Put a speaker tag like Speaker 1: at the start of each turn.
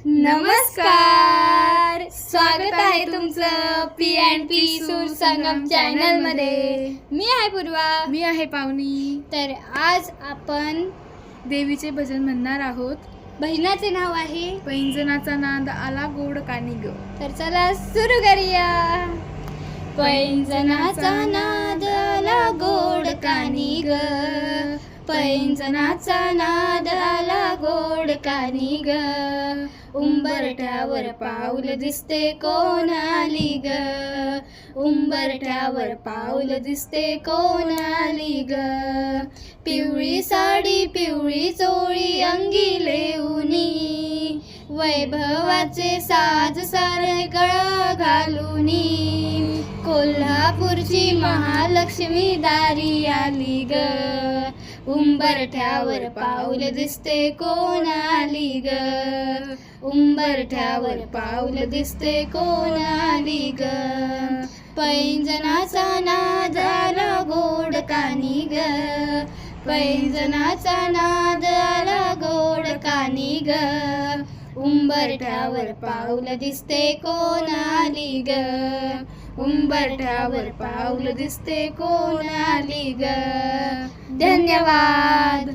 Speaker 1: नमस्कार, स्वागत आहे तुमचं P&P सूर संगम चॅनल मध्ये। मी आहे पूर्वा,
Speaker 2: मी आहे पावनी।
Speaker 1: तर आज आपण
Speaker 2: देवीचे भजन म्हणणार आहोत।
Speaker 1: भजनाचे नाव आहे
Speaker 2: पैंजनाचा नाद आला गोड कानी ग।
Speaker 1: तर चला सुरू करूया। पैंजनाचा नाद आला गोड कानी ग, पैंजनाचा नाद आला गोड कानी ग, उंबरठ्यावर पाऊल दिसते कोण आली ग, उंबरठ्यावर पाऊल दिसते कोण आली ग, पिवळी साडी पिवळी चोळी अंगी लेऊनी, वैभवाचे साज सारे गळा घालूनी, कोल्हापूरची महालक्ष्मी दारी आली ग, उंबरठ्यावर पाऊल दिसते कोण आली ग, उंबरठ्यावर पाऊल दिसते कोण आली ग, पैंजनाचा नाद आला गोड कानी ग, पैंजनाचा नाद आला गोड कानी ग, उंबरठ्यावर पाऊल दिसते कोण आली ग, उंबरठ्यावर पाऊल दिसते कोण आली ग। धन्यवाद।